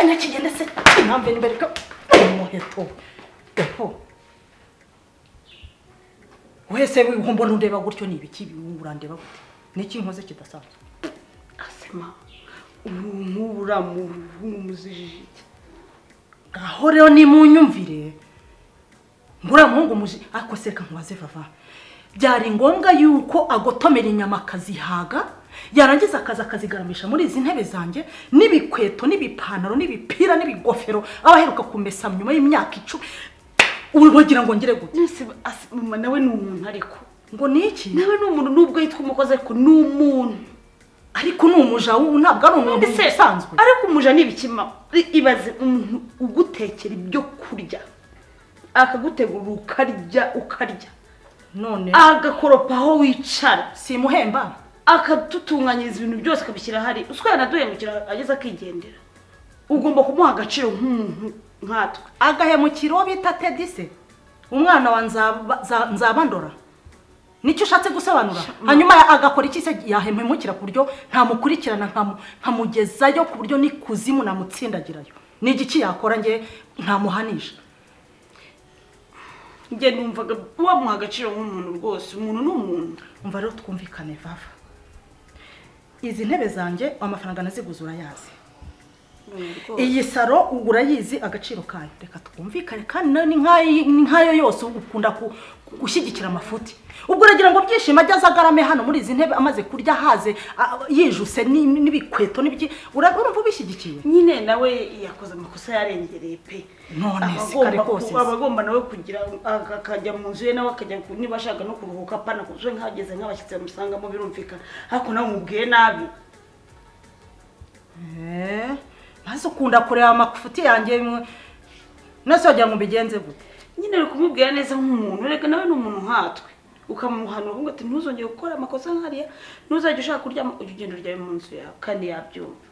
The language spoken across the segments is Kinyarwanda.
cyane kigende se impamve imbere ko umuheto eho wese wihombo ndeba gutyo ni ibiki urandeba gute niki nkoze kidasanzwe asema umubura mu muzijije aho rero ni munyumvire ngura muhungu muji ako seka nkwaze Vava byari ngombwa yuko agotomera inyama kazihaga yarangiza akazigaramisha muri izi ntebe zanjye n'ibikweto n'ibipantaro n'ibipira n'ibigofero abaheruka kumesa nyuma y'imyaka 10 ubagira ngo ngire gute mama nawe ni umuntu ariko ngo niki nawe ni umuntu nubwo yitwa umukoze ko ni umuntu ariko ni umuja ntabwo ari umuntu usanzwe ariko umuja nibikima ibaze umuntu ugutekera ibyo kurya akagutegura ukarya none agakoropa aho wicara simuhemba akatutunganyiriza ibintu byose akabishyira hari uswera naduhemukira ageze akigendera ugomba kumuha agaciro nk'umuntu nkatwe agahemukiro bita Tedise umwana wa nzabandora nicyo ushatse gusobanura hanyuma agakora iki se yahemukira ku buryo ntamukurikirana nkamugezayo ku buryo ni kuzimu namutsindagirayo ni igiki yakora nge ntamuhanisha nge numvaga wamuha agaciro nk'umuntu rwose umuntu ni umuntu umva rero twumvikane Vava izi ntebe zanjye amafaranga naziguzura yazi iyi saro urayizi agaciro kayo reka twumvikane kandi ni nkayo yose ukunda gushyigikira amafuti ubwo uragira ngo byishima ajya agarame hano muri izi ntebe amaze kurya haze yijuse n'ibikweto n'ibiki urumva ubishyigikiye nyine nawe yakoze amakosa yarengereye pe none sikare kose abagomba nawe kugira akajya mu nzu ye nawe akajya niba ashaka no kuruhuka pana kuje nkageze nk'abashyitsi bamusangamo birumvikana ariko nawe umubwiye nabi maze ukunda kureba amafuti yanjye nase wagira ngo mbigenze gute nyine uri kumubwira neza nk'umuntu reka nawe ni umuntu nkatwe ukamuhanura ngo ati ntuzongeye gukora amakosa nkariya ntuzajye ushaka kurya urugendo ryawe mu nzu yawe kandi yabyumva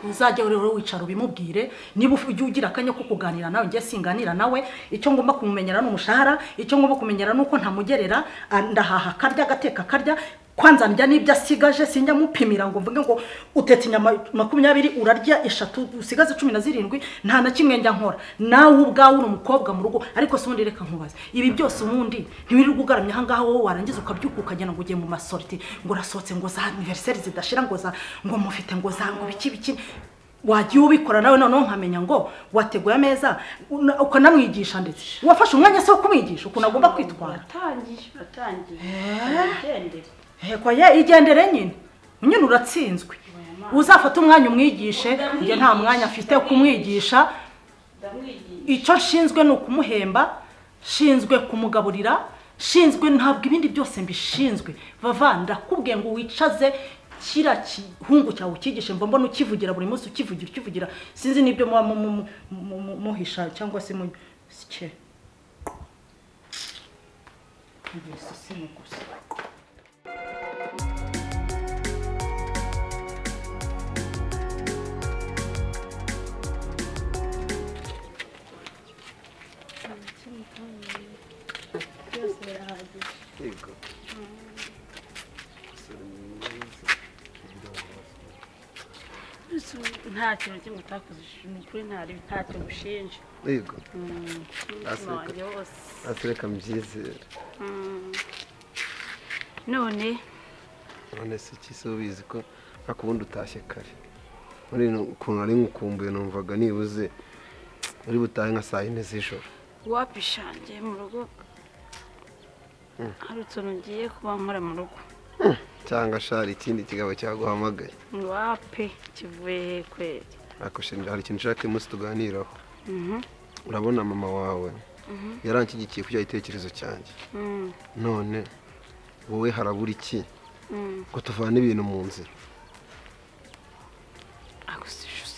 uzajya rero wicara ubimubwire niba ujye ugira akanya ko kuganira nawe ngiye singanira nawe icyo ngomba kumumenyera n'umushahara icyo ngomba kumenyera nuko ntamugerera ndahaha karya gateka karya kwanza njya nibyo asigaje sinjya mupimira ngo mvuge ngo utetse inyama 20 urarya 3 usigaze 17 nta na kimwe njya nkora nawe ubwawe uri umukobwa mu rugo ariko sundi reka nkubaza ibi byose ubundi ntiwiri gugaramya hangaho wowe warangiza ukabyuka ukagena ngo ugiye mu masorti ngo rasohotse ngo za anniversaire zidashira ngo mufite ngo za ngo biki wagiye ubikora nawe none nkamenya ngo wateguye ameza ukanamwigisha ndetse wafashe umwanya se wo kumwigisha ukunagomba kwitwara atangiye Heko ye igendere nyine uratsinzwe uzafata umwanya umwigishe nge nta mwanya afite kumwigisha icyo nshinzwe no kumuhemba shinzwe kumugaburira shinzwe ntabwo ibindi byose mbishinzwe Vava ndakubwiye ngo wicaze kira kihungu cyawe ukigishe mbona ukivugira buri munsi ukivugira sinzi nibyo muhisha cyangwa se mu sike ibese gusa nta kintu kimwe utakoze kuri nta kintu ushinje yego asireka mbyizera none se iki ubizi ko akubundi utashye kare muri ukuntu ari ngukumbuye numvaga nibuze uri butahe nka saa 4 z'ijoro wapishangiye mu rugo hari utuntu ngiye kuba nkora mu rugo cyangwa shari ikindi kigabo cyaguhamagaye wape kivuye kweri akoshinja hari ikintu ushaka umunsi tuganiraho urabona mama wawe yaranshyigikiye kujya itekerezo cyanjye none wowe harabura iki ngo tuvane ibintu mu nzira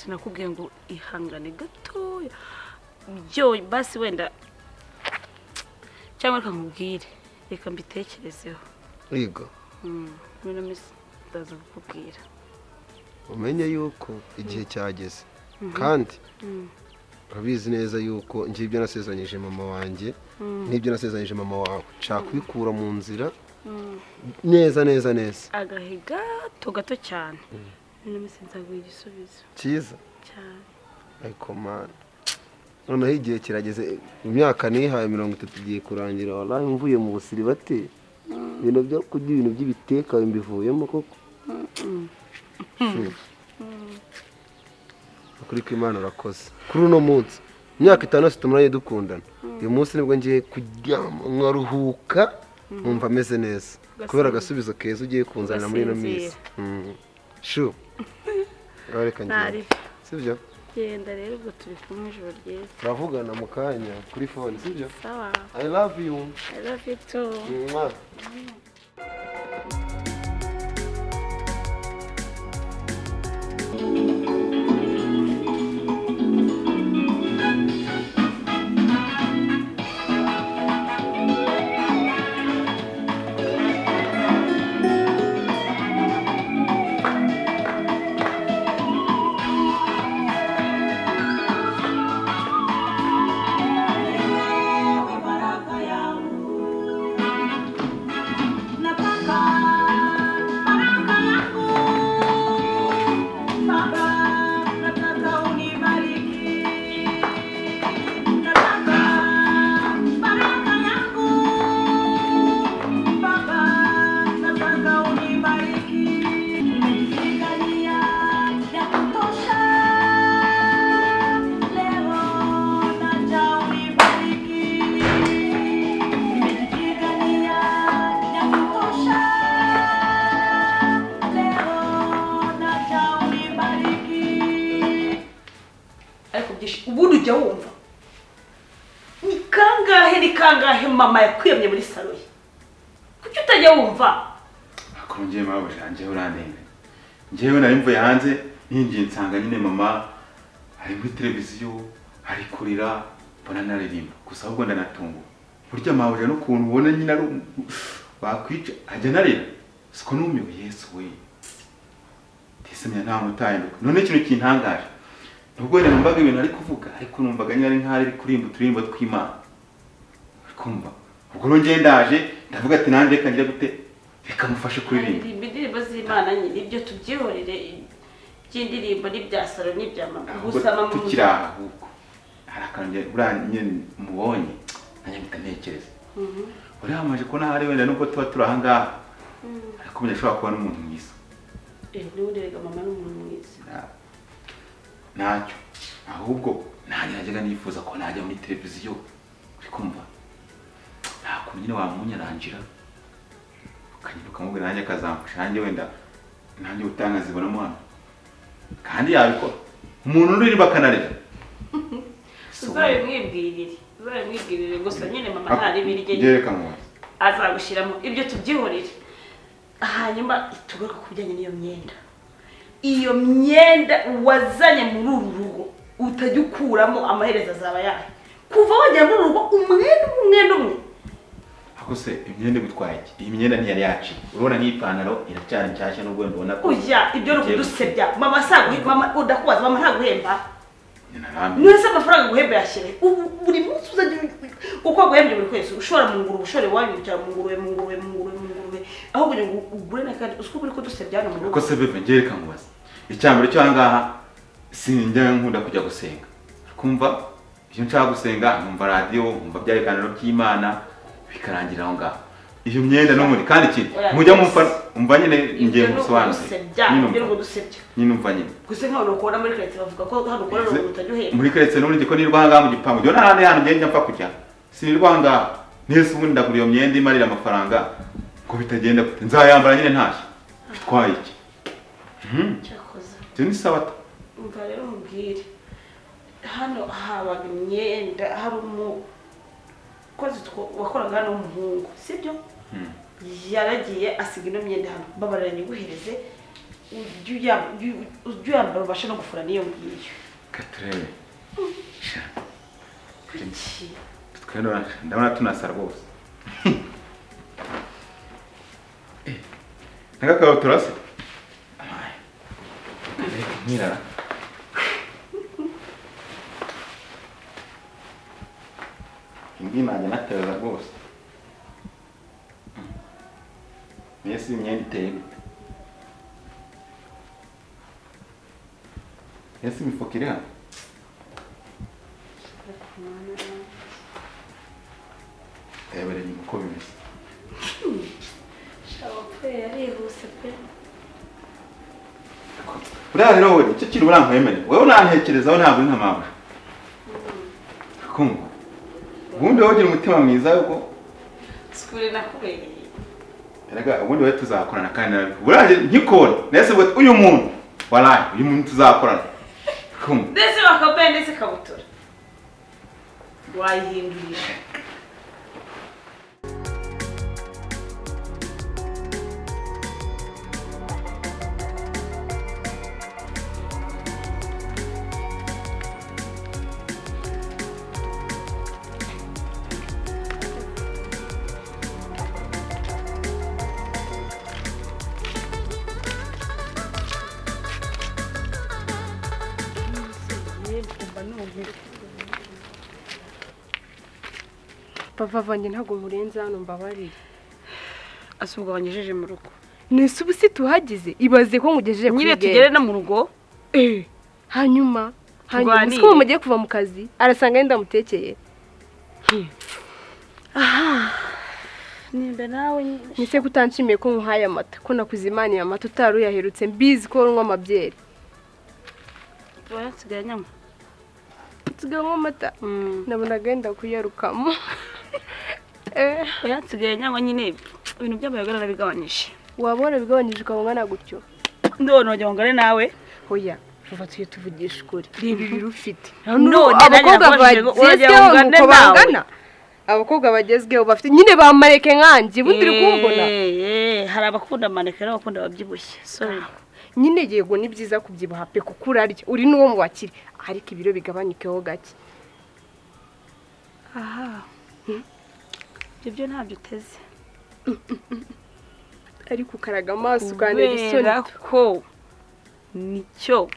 sinakubwiye ngo ihangane gatoya byo basi wenda cyangwa reka nkubwire reka mbitekerezeho yego muri misi ndaza kukubwira umenye yuko igihe cyageze kandi urabizi neza yuko ngiye ibyo nasezeranyije mama wanjye n'ibyo nasezeranyije mama wawe nshaka kubikura mu nzira neza agahe gato cyane muri misi nzaguha igisubizo cyiza cyane ariko man noneho igihe kirageze imyaka nihaye 30 igiye kurangira wallahi mvuye mu busiribate ibintu byo kurya ibintu by'ibiteka mbivuyemo koko kuri ko Imana urakoze kuri uno munsi imyaka 5 tumaranye dukundana uyu munsi nibwo ngiye kuryama nkaruhuka numva ameze neza kubera agasubizo keza ugiye kunzanira muri ino minsi shu reka ngiye sibyo genda rero ubwo turi kumwe ijoro ryiza turavugana mu kanya kuri phone sibyo sawa I love you too ubundi ujya wumva ni kangahe mama yakwiyemye muri salo ye kuki utajya wumva akongeye mabasha njye urandenga njyewe nari mvuye hanze ninjiye nsanga nyine mama ari muri televiziyo ari kurira mbona naririmba gusa ahubwo ndanatungu burya mabasha no kuntu ubona nyine ari bakwica ajya narira siko numiwe Yesu we tisemya nta mutahinduka none ikintu kintangaje nubwo rero numvaga ibintu ari kuvuga ariko numvaga nyine ari nk'ari kurimba turimba tw'Imana kumva ubwo rongeye ndaje ndavuga ati nanje reka njye gute reka mufashe kuririmba indirimbo z'Imana nyine ibyo tubyihorere by'indirimbo n'ibya salo n'ibya mama gusa mama tukiraha ahubwo harakanje buranye mubonye nanye mutanekereza uri hamaje ko nahari wenda nuko tuba turahangaha ariko menya shobora kuba n'umuntu mwiza n'undi rega mama n'umuntu mwiza ntacyo ahubwo nanjye najyaga nifuza ko najya muri televiziyo uri kumva nta kuntu nyine wamunyarangira ukanyura ukamubwira nanjye akazamfasha nanjye wenda nanjye utanga zibonamo hano kandi yabikora umuntu uririmba akanarira uzabimwibwirire gusa nyine mama ntari birye gereka mwana azagushyiramo ibyo tubyihorere hanyuma tugaruka ku bijyanye n'iyo myenda iyo myenda wazanye muri uru rugo utajya ukuramo amaherezo azaba yahe kuva wajya muri uru rugo umwenda umwe ako se imyenda bitwaye iki iyi myenda ntiyari yaci urabona n'ipantaro iracyari nshyashya n'ubwo ndabona ko oya ibyo no kudusebya mama mama udakubaza mama ntaguhemba nararambi nese amafaranga guhemba yashyire buri munsi uzajya uko guhembye buri kwezi ushora mu nguru ushore wanyu cyangwa mu ngurube aho kugira ngo ugure na kandi usko buri ko dusebya hano mu rugo ko se beve ngereka nkubaza icyambere cyo hangaha sinjya nkunda kujya gusenga kumva iyo nshaka gusenga numva radio numva byarekaniro by'Imana bikarangira aho ngaho iyo myenda no muri kandi iki mujya mumva nyine ngiye musobanure nyine umva nyine gusa nkaho ukora muri kretse bavuga ko hano ukora no utajya uhemba muri kretse no ndiko nirwa hangaha mu gipangu byo nahandi hano ngende mpfa kujya sinirwa hangaha nese ubundi ndagura iyo myenda imarira amafaranga ko bitagenda gute nzayambara nyine ntashye bitwaye iki cyo ni sabata umva rero mubwire hano habaga imyenda hari umukozi wakoraga hano w'umuhungu sibyo yaragiye asiga ino myenda hano babaranye guhereze ujya uyambara ubasha no gufura niyo ngiyo katrebe tweno ndabona tunasara rwose Nagakabutura se mira ingimanya natera rwose Nesi imyenda iteye gute Nesi imifuka iri hano Reba reba uko bimeze. Shabape yarihuse pe. Buriya rero wowe icyo kintu urankwemere wowe unantekerezaho ntabwo uri nka mama. Kumva ubundi wowe ugira umutima mwiza yuko Sikure nakubereye. erega ubundi wowe tuzakorana kandi buriya nkikubona nese ngo uyu muntu waraye uyu muntu tuzakorana. Kumva Ndetse bakapenda ndetse kabutura. Wayihindurisha. Vava njye ntabwo murenza hano mbabarire. Asubwa banyejeje mu rugo. Nese ubu si tuhagize ibaze ko ngugejeje kuri Nyine tugere na mu rugo. Hanyuma Turwanire. siko mugiye kuva mu kazi arasanga yenda mutekeye. Nimbe nawe Nise kutanshimiye ko nkuhaye amata ko nakuzimaniye amata utaruyaherutse mbizi ko unywa amabyeri. turasigaye nyama. Tuganywa amata. Nabona genda kuyarukamo. Oyansigaye nyama nyine ibintu by'amayogara nabigabanyije. Wabona bigabanyije ukabona gutyo. Ndone wajya ngare nawe. Hoya vuba tuye tuvugisha ukuri. Reba ibiri ufite. None abakobwa bagezweho nuko bangana. Abakobwa bagezweho bafite nyine bamareke nkanjye bundi kumbona. Hari abakunda maneke n'abakunda babyibushye. Sorry. Nyine yego ni byiza kubyibuha pe kuko urarya uri nuwo mu bakire ariko ibiro bigabanyikeho gake. Aha. Ibyo ntabyo uteze. Ariko ukaraga amaso ukanira isoni ko nicyo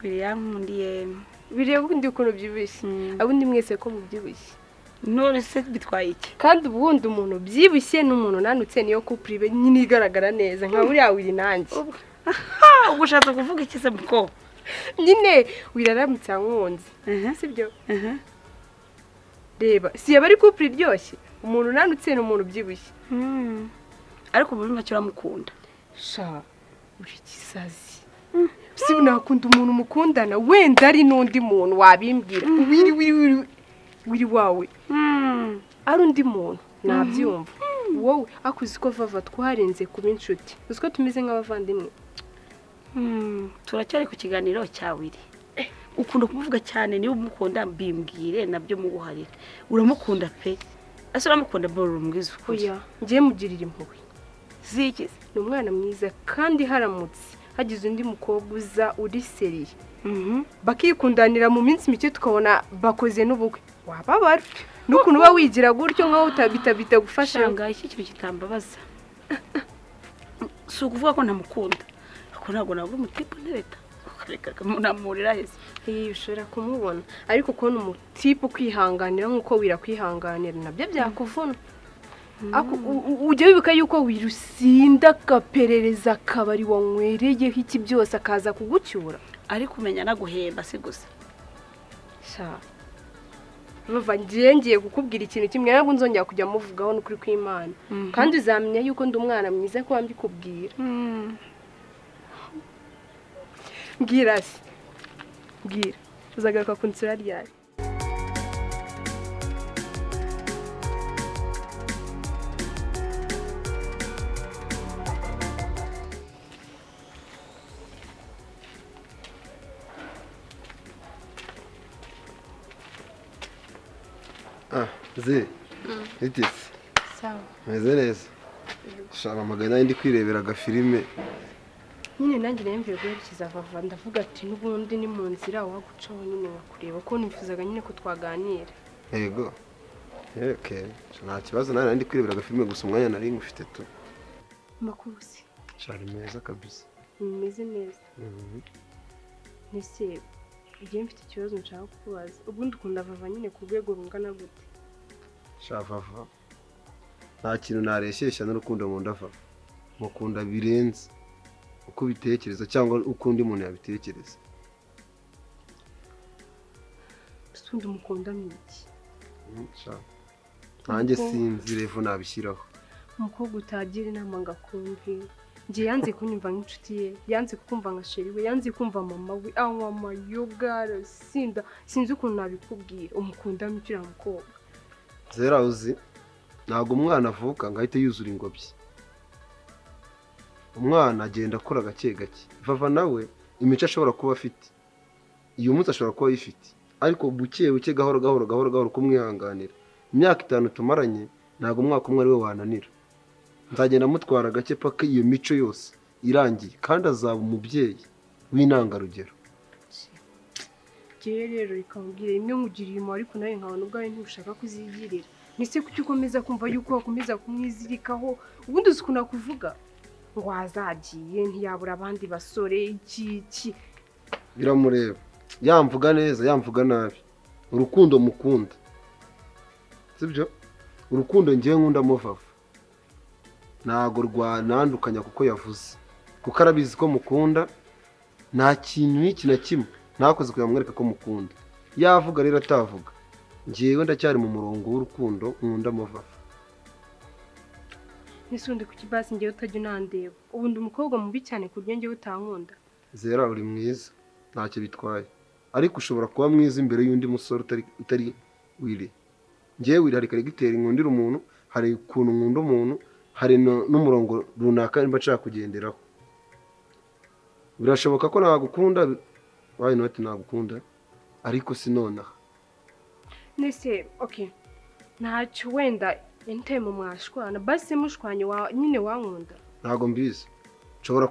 birankundiye. bireba ubundi ukuntu byibushye abundi mwese ko mubyibushye. None se bitwaye iki? Kandi ubundi umuntu byibushye n'umuntu nanutse niyo couple nyine igaragara neza nka uriya Willy nanjye. Ubwo ushatse kuvuga iki se muko? Nyine wiraramutse nkunze. Sibyo? Reba si yaba ari couple iryoshye umuntu nanutse n'umuntu byibushye. Ariko ubu ntacyo uramukunda. Sha uri kisazi. Si unakunda umuntu mukundana wenda ari n'undi muntu wabimbwira. Wiri wawe. Ari undi muntu nabyumva. Wowe akuzi ko Vava twarenze kuba inshuti. Uziko tumeze nk'abavandimwe. Turacyari ku kiganiro cya Willy. Ukunda kumuvuga cyane niba umukunda mbimbwire nabyo muguharira. Uramukunda pe. Ase uramukunda boro mwiza ukuri. Oya, ngiye mugirira impuhwe. Zikize. Ni umwana mwiza kandi haramutse. Hagize undi mukobwa uza uri seriye. Bakikundanira mu minsi mike tukabona bakoze n'ubukwe. Wababara. Nukuntu uba wigira gutyo nkaho utabita gufasha. Shanga iki kintu kitambabaza. Si ukuvuga ko ntamukunda. Ako ntabwo nabwo umutipe ntereta. Ukareka kamunamurira hese. Ushobora kumubona ariko kubona umutipe ukwihanganira nkuko wirakwihanganira nabyo byakuvuna. Ujye wibuka yuko wirusinda kaperereza kabari wanywereyeho iki byose akaza kugucyura. Ariko umenya naguhemba si gusa. Sha Vava ngiye kukubwira ikintu kimwe ntabwo nzongera kujya muvugaho n'ukuri kw'Imana. Kandi uzamenya yuko ndi umwana mwiza ko mbikubwira. Mbwira se. Mbwira. Uzagaruka kunsura ryari? Ze itise Sawa. meze neza shaka magana ndi kwirebera agafilime Nyine nanjye nemviye guherekeza Vava ndavuga ati n'ubundi ni mu nzira wagucaho nyine wakureba ko nifuzaga nyine ko twaganira. yego okay nta kibazo nari ndi kwirebera agafilime gusa umwanya nari ngufite tu Makurusi. shari meza kabisa Meze neza. Nese igihe mfite ikibazo nshaka kukubaza ubundi ukunda Vava nyine ku rwego rungana gute? Vava nta kintu nareshyeshya n'urukundo nkunda Vava mukunda birenze uko bitekereza cyangwa uko undi muntu yabitekereza. sundi umukunda miki nanjye sinzi revo nabishyiraho umukobwa utagira inama ngakumve ngiye yanze kunyumva nk'inshuti ye yanze kumva nka sheri we yanze kumva mama we anywa amayoga sinzi ukuntu nabikubwira umukunda miki uriya mukobwa Zera uzi ntabwo umwana avuka ngo ahite yuzura ingobyi umwana agenda akura gake gake Vava nawe imico ashobora kuba afite iyo munsi ashobora kuba ayifite ariko buke buke gahoro kumwihanganira imyaka 5 tumaranye ntabwo umwaka umwe ari we wananira nzagenda mutwara gake paka iyo mico yose irangiye kandi azaba umubyeyi w'intangarugero rero ikambwira imwe nkugiriye impuhwe ariko nawe nkabona ubwawe ntushaka kuzigirira nise kuki ukomeza kumva yuko wakomeza kumwizirikaho ubundi uzi ukuntu akuvuga ngo wazagiye ntiyabura abandi basore iki biramureba yamvuga neza yamvuga nabi urukundo mukunda sibyo urukundo ngiye nkunda Vava ntago rwanandukanya kuko yavuze kuko arabizi ko mukunda nta kintu n'iki na kimwe nakoze kuyamwereka ko mukunda yavuga rero atavuga ngiyewe ndacyari mu murongo w'urukundo nkunda Vava nisundi ku kibasi ngiye utajya unandeba ubundi umukobwa mubi cyane ku buryo ngiye utankunda Zera uri mwiza ntacyo bitwaye ariko ushobora kuba mwiza imbere y'undi musore utari Willy ngiye Willy hari karigitera inkundira umuntu hari ukuntu nkunda umuntu hari n'umurongo runaka nimba nshaka kugenderaho birashoboka ko nagukunda why not nagukunda ariko sinonaha nese okay ntacyo wenda intemo mwashwana basi mushwanye nyine wankunda ntago mbizi nshobora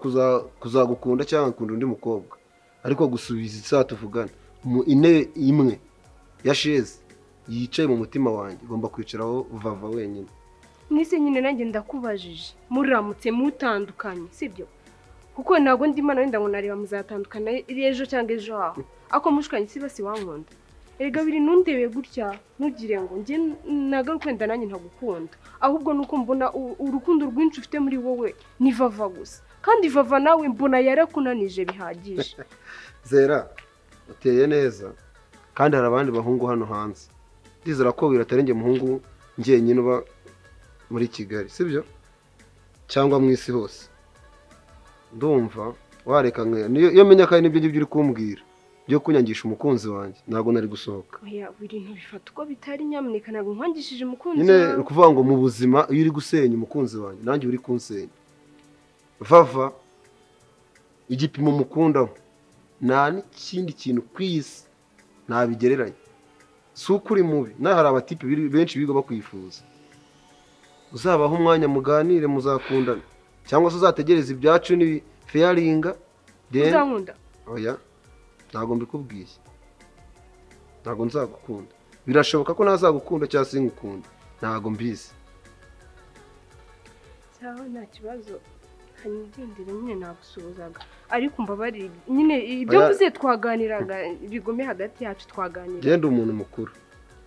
kuzagukunda cyangwa nkunda undi mukobwa ariko gusubiza isa tuvugana mu intebe imwe ya sheze yicaye mu mutima wanjye igomba kwicaraho Vava wenyine nise nyine nanjye ndakubajije muramutse mutandukanye sibyo kuko ntago ndimana wenda ngo nareba muzatandukana ejo cyangwa ejo aho ako mushwanye si basi wankunda erega biri nundebe gutya ntugire ngo nge nagarukwenda nanjye ntagukunda ahubwo nuko mbona urukundo rwinshi ufite muri wowe ni Vava gusa kandi Vava nawe mbona yarakunanije bihagije Zera uteye neza kandi hari abandi bahungu hano hanze ndizera ko biratarenge muhungu ngiye nyine uba muri Kigali sibyo cyangwa mu isi hose ndumva wareka iyo menya kandi nibyo ngibyo uri kumbwira byo kunyangisha umukunzi wanjye ntago nari gusohoka oya ibintu bifata uko bitari nyamuneka ntago nkangishije umukunzi nyine kuvuga ngo mu buzima iyo uri gusenya umukunzi wanjye nanjye uri kunsenya Vava igipimo mukundaho nta n'ikindi kintu kwisi nabigereranya si ukuri mubi naho hari abatipe benshi biga bakwifuza uzabaho umwanya muganire muzakundana cyangwa se uzategereza ibyacu ni fearinga uzankunda oya ntago mbikubwiye ntago nzagukunda birashoboka ko nazagukunda cyangwa se ngukunda ntago mbizi sawa nta kibazo hanyuma nyine nagusuhuzaga ariko mbabarira nyine ibyo mvuze twaganiraga bigome hagati yacu twaganira genda umuntu mukuru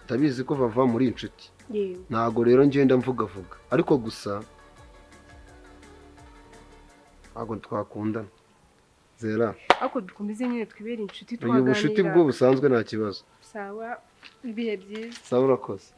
ndabizi ko Vava muri inshuti ntago rero ngenda mvuga ariko gusa ntago twakundana Zera ako dukomeze nyine twibere inshuti twaganira ubu bushiti bwo busanzwe nta kibazo sawa ibihe byiza sawa urakoze